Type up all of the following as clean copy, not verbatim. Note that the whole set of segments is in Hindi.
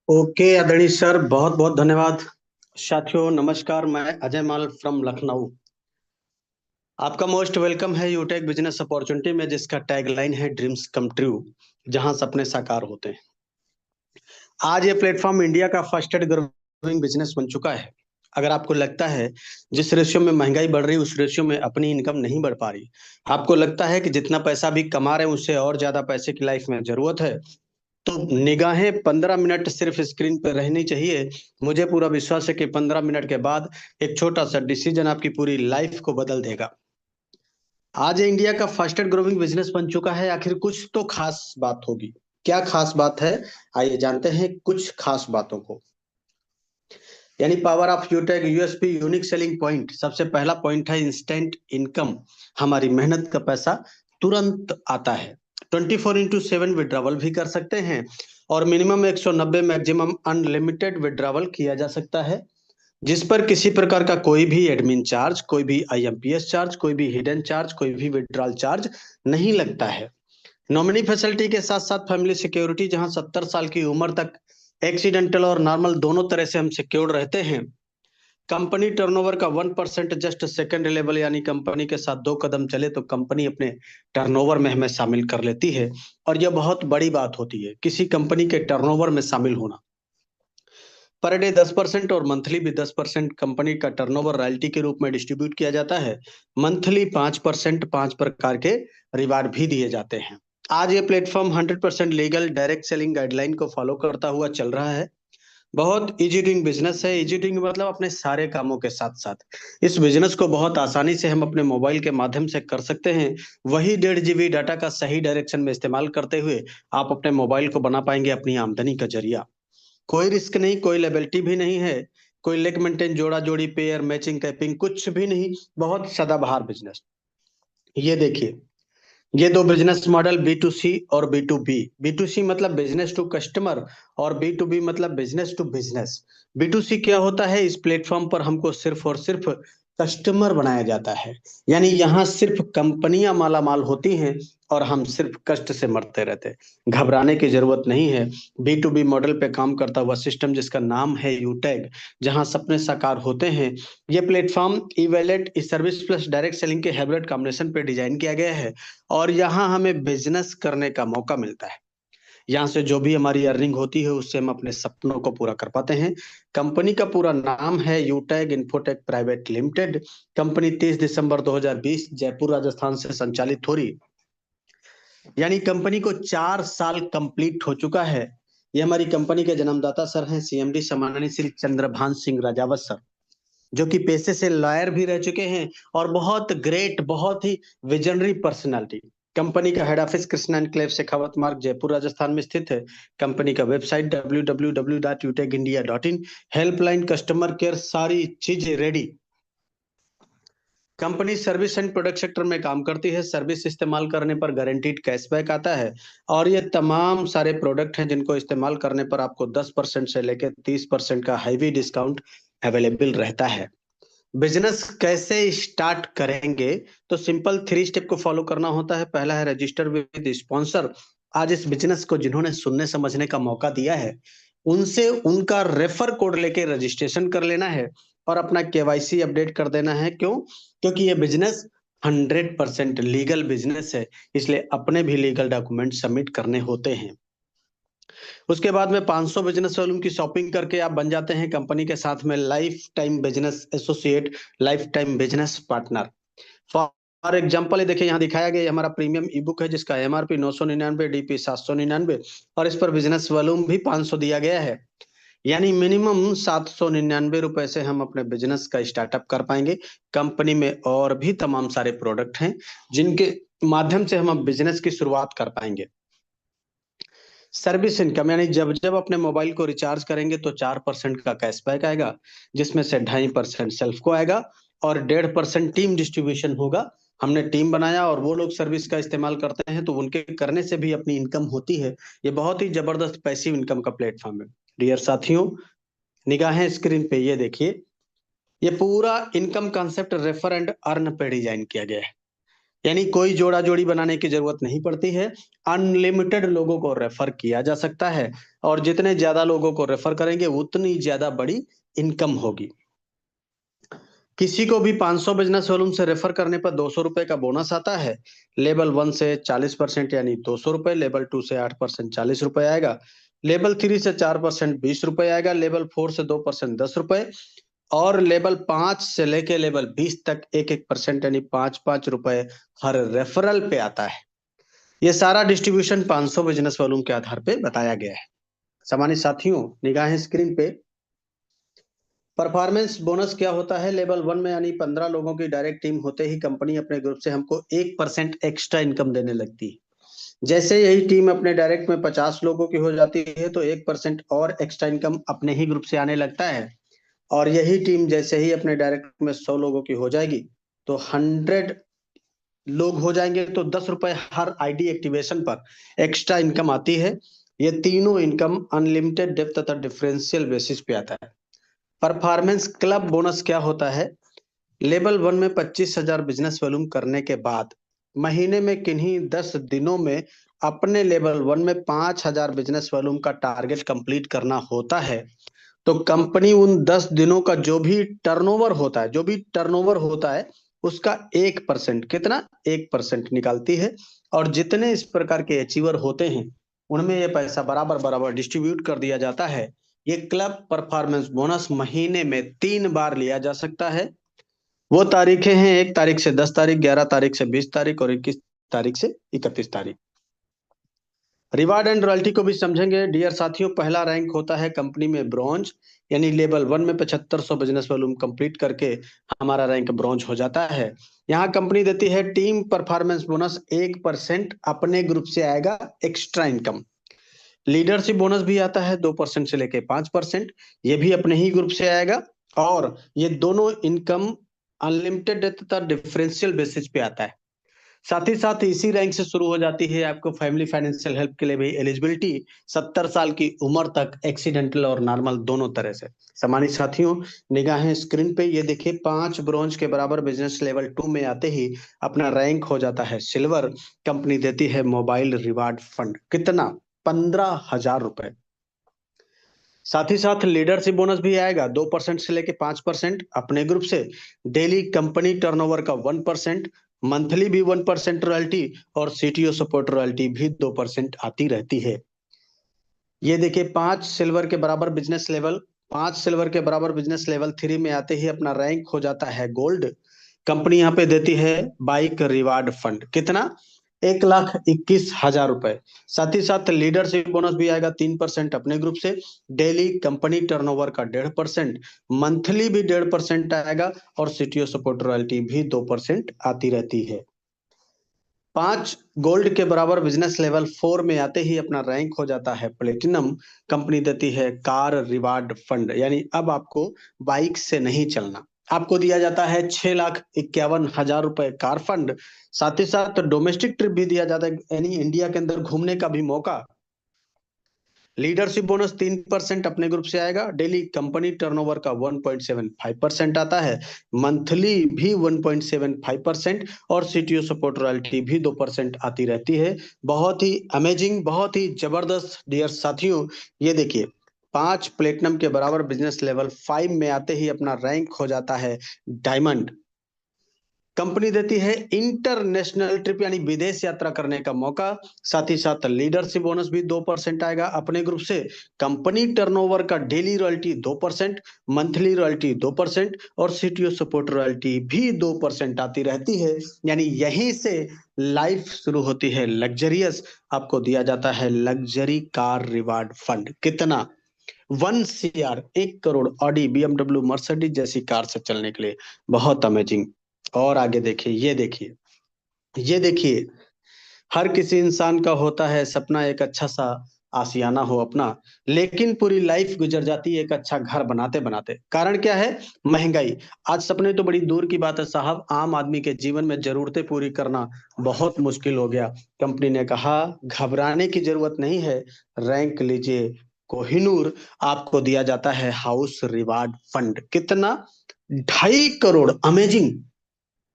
ओके आदरणीय सर, बहुत बहुत धन्यवाद। साथियों नमस्कार, मैं अजय माल फ्रॉम लखनऊ। आपका मोस्ट वेलकम है यूटेक बिजनेस अपॉर्चुनिटी में, जिसका टैगलाइन है ड्रीम्स कम ट्रू, जहां सपने साकार होते हैं। आज ये प्लेटफॉर्म इंडिया का फर्स्टेड ग्रोइंग बिजनेस बन चुका है। अगर आपको लगता है जिस रेशियो में महंगाई बढ़ रही है उस रेशियो में अपनी इनकम नहीं बढ़ पा रही, आपको लगता है कि जितना पैसा भी कमा रहे हैं उससे और ज्यादा पैसे की लाइफ में जरूरत है, तो निगाहें 15 मिनट सिर्फ स्क्रीन पर रहनी चाहिए। मुझे पूरा विश्वास है कि 15 मिनट के बाद एक छोटा सा डिसीजन आपकी पूरी लाइफ को बदल देगा। आज ये इंडिया का फास्टेस्ट ग्रोइंग बिजनेस बन चुका है। आखिर कुछ तो खास बात होगी। क्या खास बात है? आइए जानते हैं कुछ खास बातों को। यानी power of यूटेक USP, unique selling point. सबसे पहला पॉइंट है इंस्टेंट इनकम। हमारी मेहनत का पैसा तुरंत आता है। 24x7 विड्रॉवल भी कर सकते हैं और मिनिमम 190, मैक्सिमम अनलिमिटेड विड्रॉवल किया जा सकता है, जिस पर किसी प्रकार का कोई भी एडमिन चार्ज, कोई भी आईएमपीएस चार्ज, कोई भी हिडन चार्ज, कोई भी विड्रॉल चार्ज नहीं लगता है। नॉमिनी फैसिलिटी के साथ साथ फैमिली सिक्योरिटी, जहां 70 साल की उम्र तक एक्सीडेंटल और नॉर्मल दोनों तरह से हम सिक्योर्ड रहते हैं। कंपनी टर्नओवर का 1% जस्ट सेकंड लेवल, यानी कंपनी के साथ 2 कदम चले तो कंपनी अपने टर्नओवर में हमें शामिल कर लेती है। और यह बहुत बड़ी बात होती है किसी कंपनी के टर्नओवर में शामिल होना। पर डे 10% और मंथली भी 10% कंपनी का टर्नओवर रॉयल्टी के रूप में डिस्ट्रीब्यूट किया जाता है। मंथली 5%, 5 प्रकार के रिवार्ड भी दिए जाते हैं। आज ये platform 100% legal direct selling guideline को फॉलो करता हुआ चल रहा है। बहुत इजी डूइंग बिजनेस है। इजी डूइंग मतलब अपने सारे कामों के साथ साथ इस बिजनेस को बहुत आसानी से हम अपने मोबाइल के माध्यम से कर सकते हैं। वही 1.5 GB डाटा का सही डायरेक्शन में इस्तेमाल करते हुए आप अपने मोबाइल को बना पाएंगे अपनी आमदनी का जरिया। कोई रिस्क नहीं, कोई लेबिलिटी भी नहीं है, कोई लेग मेंटेन, जोड़ा जोड़ी, पेयर मैचिंग, कैपिंग, कुछ भी नहीं। बहुत सदाबहार बिजनेस। ये देखिए, ये दो business model, B to C और B to B. B to C मतलब बिजनेस टू कस्टमर और बी टू बी मतलब business to business. B to C क्या होता है? इस प्लेटफॉर्म पर हमको सिर्फ और सिर्फ कस्टमर बनाया जाता है। यानी यहाँ सिर्फ कंपनियां माला माल होती हैं और हम सिर्फ कष्ट से मरते रहते हैं। घबराने की जरूरत नहीं है। बी टू बी मॉडल पे काम करता हुआ सिस्टम जिसका नाम है यूटैग, जहां सपने साकार होते हैं। ये प्लेटफॉर्म ई वैलेट, ई सर्विस प्लस डायरेक्ट सेलिंग के हाइब्रिड कॉम्बिनेशन पे डिजाइन किया गया है। और यहाँ हमें बिजनेस करने का मौका मिलता है। यहाँ से जो भी हमारी अर्निंग होती है उससे हम अपने सपनों को पूरा कर पाते हैं। कंपनी का पूरा नाम है यूटैग इन्फोटेक प्राइवेट लिमिटेड। कंपनी 30 दिसंबर 2020 जयपुर राजस्थान से संचालित हो रही। यानी कंपनी को 4 साल कंप्लीट हो चुका है। ये हमारी कंपनी के जन्मदाता सर हैं, सीएमडी सम्माननीय श्री चंद्रभान सिंह राजावत सर, जो कि पेशे से लॉयर भी रह चुके हैं और बहुत ग्रेट, बहुत ही विजनरी पर्सनालिटी। कंपनी का head office Krishna enclave Shekhawat मार्ग जयपुर राजस्थान में स्थित है। कंपनी का website www.utecindia.in। Helpline, customer care, सारी चीजें ready. Company service and product sector में काम करती है। सर्विस इस्तेमाल करने पर गारंटीड कैशबैक आता है। और ये तमाम सारे प्रोडक्ट हैं जिनको इस्तेमाल करने पर आपको 10% से लेकर 30% का हैवी डिस्काउंट अवेलेबल रहता है। बिजनेस कैसे स्टार्ट करेंगे? तो सिंपल 3 स्टेप को फॉलो करना होता है। पहला है रजिस्टर विद स्पॉन्सर। आज इस बिजनेस को जिन्होंने सुनने समझने का मौका दिया है उनसे उनका रेफर कोड लेके रजिस्ट्रेशन कर लेना है और अपना केवाईसी अपडेट कर देना है। क्यों? क्योंकि ये बिजनेस 100% लीगल बिजनेस है, इसलिए अपने भी लीगल डॉक्यूमेंट सबमिट करने होते हैं। उसके बाद में 500 बिजनेस वॉल्यूम की शॉपिंग करके आप बन जाते हैं कंपनी के साथ में life time business associate, life time business partner. For example ये देखिए, यहाँ दिखाया गया हमारा प्रीमियम ई बुक है जिसका एमआरपी 999, डीपी 799 और इस पर बिजनेस वॉल्यूम भी 500 दिया गया है। यानी मिनिमम 799 रुपए से हम अपने बिजनेस का स्टार्टअप कर पाएंगे। कंपनी में और भी तमाम सारे प्रोडक्ट हैं जिनके माध्यम से हम बिजनेस की शुरुआत कर पाएंगे। सर्विस इनकम, यानी जब जब अपने मोबाइल को रिचार्ज करेंगे तो 4% का कैशबैक आएगा, जिसमें से 2.5% सेल्फ को आएगा और 1.5% टीम डिस्ट्रीब्यूशन होगा। हमने टीम बनाया और वो लोग सर्विस का इस्तेमाल करते हैं तो उनके करने से भी अपनी इनकम होती है। ये बहुत ही जबरदस्त पैसिव इनकम का प्लेटफॉर्म है। डियर साथियों, निगाहें स्क्रीन पे ये देखिए, ये पूरा income concept refer and earn पे डिजाइन किया गया है। यानी कोई जोड़ा जोड़ी बनाने की जरूरत नहीं पड़ती है। अनलिमिटेड लोगों को रेफर किया जा सकता है, और जितने ज्यादा लोगों को रेफर करेंगे उतनी ज्यादा बड़ी इनकम होगी। किसी को भी 500 बिजनेस वॉल्यूम से रेफर करने पर 200 रुपए का बोनस आता है। लेवल 1 से 40% यानी 200 रुपए, लेवल 2 से 8% 40 रुपए आएगा, लेवल 3 से 4% 20 रुपए आएगा, लेवल 4 से 2% 10 रुपए, और लेवल 5 से लेके लेवल 20 तक 1-1% यानी 5-5 रुपए हर रेफरल पे आता है। ये सारा डिस्ट्रीब्यूशन 500 बिजनेस वॉल्यूम के आधार पे बताया गया है। सामान्य साथियों, निगाहें स्क्रीन पे। परफॉर्मेंस बोनस क्या होता है? लेवल 1 में यानी 15 लोगों की डायरेक्ट टीम होते ही कंपनी अपने ग्रुप से हमको 1% एक्स्ट्रा इनकम देने लगती है। जैसे यही टीम अपने डायरेक्ट में 50 लोगों की हो जाती है तो 1% और एक्स्ट्रा इनकम अपने ही ग्रुप से आने लगता है। और यही टीम जैसे ही अपने डायरेक्ट में 100 लोगों की हो जाएगी तो 100 लोग हो जाएंगे तो 10 रुपए हर आईडी एक्टिवेशन पर एक्स्ट्रा इनकम आती है। ये तीनों इनकम अनलिमिटेड डेप्थ तथा डिफरेंशियल बेसिस पे आता है। परफॉर्मेंस क्लब बोनस क्या होता है? लेवल 1 में 25,000 बिजनेस वॉल्यूम करने के बाद महीने में किन्हीं 10 दिनों में अपने लेवल 1 में 5,000 बिजनेस वॉल्यूम का टारगेट कंप्लीट करना होता है, तो कंपनी उन 10 दिनों का जो भी टर्नओवर होता है उसका 1%, कितना, 1% निकालती है। और जितने इस प्रकार के अचीवर होते हैं उनमें ये पैसा बराबर बराबर डिस्ट्रीब्यूट कर दिया जाता है। ये क्लब परफॉर्मेंस बोनस महीने में 3 बार लिया जा सकता है। वो तारीखें हैं 1 तारीख से 10 तारीख, 11 तारीख से 20 तारीख, और 21 तारीख से 31 तारीख। रिवार्ड एंड रॉयल्टी को भी समझेंगे डियर साथियों। पहला रैंक होता है कंपनी में ब्रॉन्ज, यानी लेवल 1 में 7500 बिजनेस वॉल्यूम कंप्लीट करके हमारा रैंक ब्रॉन्ज हो जाता है। यहाँ कंपनी देती है टीम परफॉर्मेंस बोनस 1% अपने ग्रुप से आएगा एक्स्ट्रा इनकम। लीडरशिप बोनस भी आता है 2% से लेके 5%, ये भी अपने ही ग्रुप से आएगा। और ये दोनों इनकम अनलिमिटेड तथा डिफरेंशियल बेसिस पे आता है। साथ ही साथ इसी रैंक से शुरू हो जाती है आपको फैमिली फाइनेंशियल हेल्प के लिए भी एलिजिबिलिटी 70 साल की उम्र तक, एक्सीडेंटल और नॉर्मल दोनों तरह से। सम्मानित साथियों, निगाहें स्क्रीन पे। ये देखिए 5 ब्रॉन्ज के बराबर बिजनेस लेवल 2 में आते ही अपना रैंक हो जाता है सिल्वर। कंपनी देती है मोबाइल रिवार्ड फंड, कितना, 15,000 रुपए। साथ ही साथ लीडरशिप बोनस भी आएगा 2% से लेके 5% अपने ग्रुप से। डेली कंपनी टर्नओवर का 1%, मंथली भी 1% रॉयल्टी, और सीटीओ सपोर्ट रॉयल्टी भी 2% आती रहती है। ये देखिए 5 सिल्वर के बराबर बिजनेस लेवल 3 में आते ही अपना रैंक हो जाता है गोल्ड। कंपनी यहाँ पे देती है बाइक रिवार्ड फंड, कितना, 1,21,000 रुपए। साथ ही साथ लीडरशिप बोनस भी आएगा 3% अपने ग्रुप से। डेली कंपनी टर्नओवर का 1.5%, मंथली भी 1.5% आएगा, और सीटीओ सपोर्ट रॉयल्टी भी 2% आती रहती है। 5 गोल्ड के बराबर बिजनेस लेवल 4 में आते ही अपना रैंक हो जाता है प्लेटिनम। कंपनी देती है कार रिवार्ड फंड, यानी अब आपको बाइक से नहीं चलना, आपको दिया जाता है 6,51,000 रुपए कार फंड। साथ ही साथ डोमेस्टिक ट्रिप भी दिया जाता है, यानी इंडिया के अंदर घूमने का भी मौका। लीडरशिप बोनस 3% अपने ग्रुप से आएगा। डेली कंपनी टर्नओवर का 1.75% आता है, मंथली भी 1.75%, और सीटीओ सपोर्ट रॉयल्टी भी 2% आती रहती है। बहुत ही अमेजिंग, बहुत ही जबरदस्त डियर साथियों। ये देखिए 5 प्लेटिनम के बराबर बिजनेस लेवल 5 में आते ही अपना रैंक हो जाता है डायमंड। कंपनी देती है इंटरनेशनल ट्रिप, यानी विदेश यात्रा करने का मौका। साथ ही साथ लीडरशिप बोनस भी 2% आएगा अपने ग्रुप से। कंपनी टर्नओवर का डेली रॉयल्टी 2%, मंथली रॉयल्टी 2%, और सीटीओ सपोर्ट रॉयल्टी भी 2% आती रहती है। यानी यहीं से लाइफ शुरू होती है लग्जरियस। आपको दिया जाता है लग्जरी कार रिवार्ड फंड, कितना, 1 CR, 1 crore Audi, BMW, Mercedes जैसी कार से चलने के लिए। बहुत अमेजिंग। और आगे देखिए, ये देखिए हर किसी इंसान का होता है सपना एक अच्छा सा आशियाना हो अपना, लेकिन पूरी लाइफ गुजर जाती है एक अच्छा घर बनाते बनाते। कारण क्या है? महंगाई। आज सपने तो बड़ी दूर की बात है साहब, आम आदमी के जीवन में जरूरतें पूरी करना बहुत मुश्किल हो गया। कंपनी ने कहा घबराने की जरूरत नहीं है, रैंक लीजिए कोहिनूर। आपको दिया जाता है हाउस रिवार्ड फंड, कितना, 2.5 करोड़। अमेजिंग।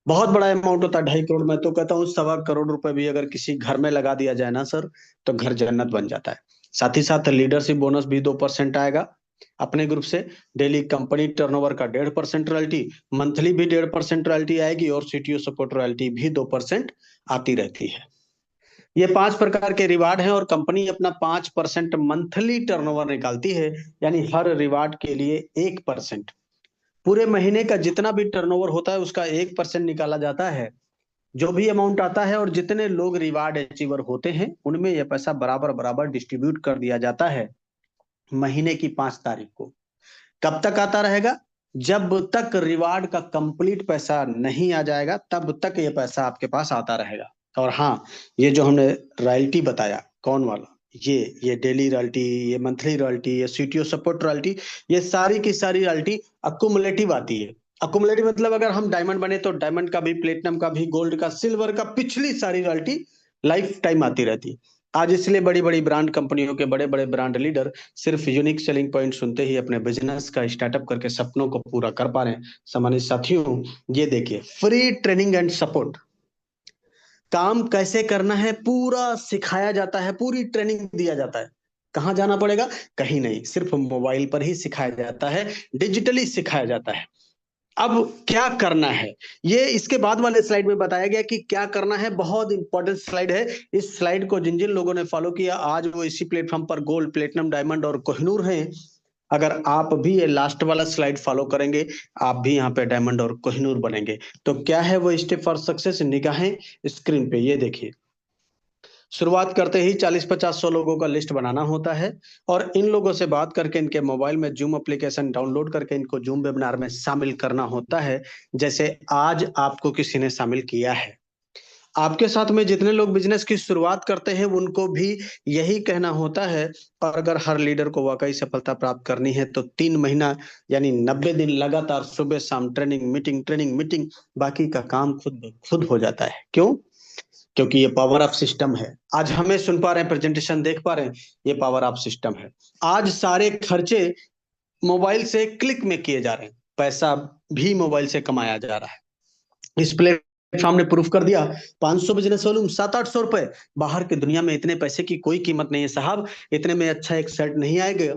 बहुत बड़ा अमाउंट होता है 2.5 करोड़। मैं तो कहता हूँ 1.25 करोड़ रुपए भी अगर किसी घर में लगा दिया जाए ना सर, तो घर जन्नत बन जाता है। साथ ही साथ लीडरशिप बोनस भी 2% आएगा अपने ग्रुप से। डेली कंपनी टर्नओवर का 1.5% रॉयल्टी, मंथली भी 1.5% रॉयल्टी आएगी, और सीटीओ सपोर्ट रॉयल्टी भी 2% आती रहती है। ये 5 प्रकार के रिवार्ड हैं, और कंपनी अपना 5% मंथली टर्नओवर निकालती है, यानी हर रिवार्ड के लिए 1%। पूरे महीने का जितना भी टर्नओवर होता है उसका 1% निकाला जाता है। जो भी अमाउंट आता है और जितने लोग रिवार्ड अचीवर होते हैं उनमें यह पैसा बराबर बराबर डिस्ट्रीब्यूट कर दिया जाता है महीने की 5 तारीख को। कब तक आता रहेगा? जब तक रिवार्ड का कंप्लीट पैसा नहीं आ जाएगा तब तक ये पैसा आपके पास आता रहेगा। और हाँ, ये जो हमने रॉयल्टी बताया, कौन वाला, ये डेली रॉयल्टी, ये मंथली रॉयल्टी, ये सीटीओ सपोर्ट रॉयल्टी, ये सारी की सारी रॉयल्टी अकुमुलेटिव आती है। अकुमुलेटिव मतलब अगर हम डायमंड बने तो डायमंड का भी, प्लेटिनम का भी, गोल्ड का, सिल्वर का, पिछली सारी रॉयल्टी लाइफ टाइम आती रहती है। आज इसलिए बड़ी बड़ी ब्रांड कंपनियों के बड़े बड़े ब्रांड लीडर सिर्फ यूनिक सेलिंग पॉइंट सुनते ही अपने बिजनेस का स्टार्टअप करके सपनों को पूरा कर पा रहे हैं। सम्मानित साथियों, ये देखिए, फ्री ट्रेनिंग एंड सपोर्ट, काम कैसे करना है पूरा सिखाया जाता है, पूरी ट्रेनिंग दिया जाता है। कहाँ जाना पड़ेगा? कहीं नहीं, सिर्फ मोबाइल पर ही सिखाया जाता है, डिजिटली सिखाया जाता है। अब क्या करना है, ये इसके बाद वाले स्लाइड में बताया गया कि क्या करना है। बहुत इंपॉर्टेंट स्लाइड है। इस स्लाइड को जिन जिन लोगों ने फॉलो किया आज वो इसी प्लेटफॉर्म पर गोल्ड, प्लेटिनम, डायमंड और कोहिनूर हैं। अगर आप भी ये लास्ट वाला स्लाइड फॉलो करेंगे, आप भी यहाँ पे डायमंड और कोहिनूर बनेंगे। तो क्या है वो स्टेप फॉर सक्सेस, निगाहें स्क्रीन पे, ये देखिए। शुरुआत करते ही 40-50-100 लोगों का लिस्ट बनाना होता है, और इन लोगों से बात करके इनके मोबाइल में जूम एप्लीकेशन डाउनलोड करके इनको जूम वेबिनार में शामिल करना होता है, जैसे आज आपको किसी ने शामिल किया है। आपके साथ में जितने लोग बिजनेस की शुरुआत करते हैं उनको भी यही कहना होता है। और अगर हर लीडर को वाकई सफलता प्राप्त करनी है तो 3 महीना यानी 90 दिन लगातार सुबह शाम ट्रेनिंग मीटिंग, बाकी का काम खुद खुद हो जाता है। क्यों? क्योंकि ये पावर ऑफ सिस्टम है। आज हमें सुन पा रहे हैं, प्रेजेंटेशन देख पा रहे हैं, ये पावर ऑफ सिस्टम है। आज सारे खर्चे मोबाइल से क्लिक में किए जा रहे हैं, पैसा भी मोबाइल से कमाया जा रहा है। इस प्लेटफॉर्म ने प्रूफ कर दिया। 500 बिजनेस वॉल्यूम, 700-800 रुपए। बाहर की दुनिया में इतने पैसे की कोई कीमत नहीं है साहब। इतने में अच्छा एक शर्ट नहीं आएगा।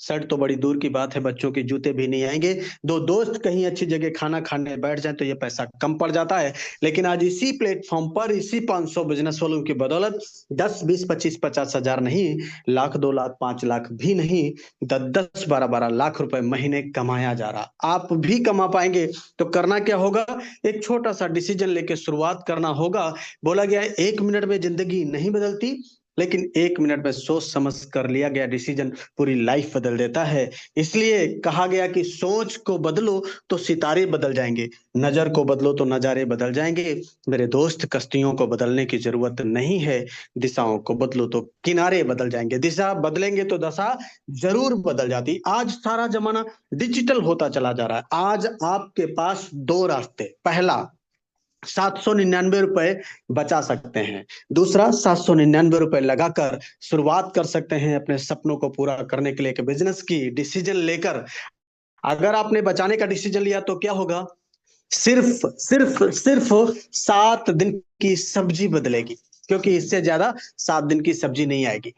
शर्ट तो बड़ी दूर की बात है, बच्चों के जूते भी नहीं आएंगे। दो दोस्त कहीं अच्छी जगह खाना खाने बैठ जाए तो ये पैसा कम पड़ जाता है। लेकिन आज इसी प्लेटफॉर्म पर इसी 500 बिजनेस वालों की बदौलत 10, 20, 25, 50 हजार नहीं, लाख, 2 लाख, 5 लाख भी नहीं, 10, 10, 12, 12 लाख रुपए महीने कमाया जा रहा। आप भी कमा पाएंगे। तो करना क्या होगा? एक छोटा सा डिसीजन लेके शुरुआत करना होगा। बोला गया है 1 मिनट में जिंदगी नहीं बदलती, लेकिन 1 मिनट में सोच समझ कर लिया गया डिसीजन पूरी लाइफ बदल देता है। इसलिए कहा गया कि सोच को बदलो तो सितारे बदल जाएंगे, नजर को बदलो तो नजारे बदल जाएंगे। मेरे दोस्त, कश्तियों को बदलने की जरूरत नहीं है, दिशाओं को बदलो तो किनारे बदल जाएंगे। दिशा बदलेंगे तो दशा जरूर बदल जाती। आज सारा जमाना डिजिटल होता चला जा रहा है। आज आपके पास दो रास्ते, पहला 799 रुपए बचा सकते हैं, दूसरा 799 रुपए लगाकर शुरुआत कर सकते हैं अपने सपनों को पूरा करने के लिए। एक बिजनेस की डिसीजन लेकर अगर आपने बचाने का डिसीजन लिया तो क्या होगा? सिर्फ सिर्फ सिर्फ 7 दिन की सब्जी बदलेगी, क्योंकि इससे ज्यादा 7 दिन की सब्जी नहीं आएगी।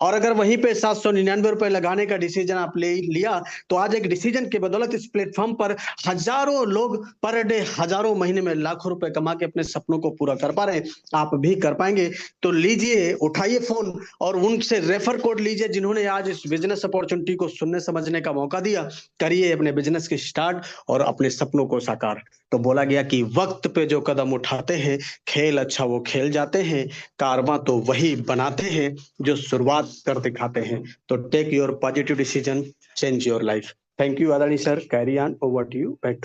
और अगर वहीं पे 799 रुपए लगाने का डिसीजन आप ले लिया तो आज एक डिसीजन के बदौलत इस प्लेटफॉर्म पर हजारों लोग पर डे, हजारों महीने में लाखों रुपए कमा के अपने सपनों को पूरा कर पा रहे हैं। आप भी कर पाएंगे। तो लीजिए, उठाइए फोन और उनसे रेफर कोड लीजिए जिन्होंने आज इस बिजनेस अपॉर्चुनिटी को सुनने समझने का मौका दिया। करिए अपने बिजनेस की स्टार्ट और अपने सपनों को साकार। तो बोला गया कि वक्त पे जो कदम उठाते हैं, खेल अच्छा वो खेल जाते हैं, कारवां तो वही बनाते हैं जो शुरुआत कर दिखाते हैं। तो take your positive decision, change your life. Thank you आदरणीय sir, carry on, over to you, back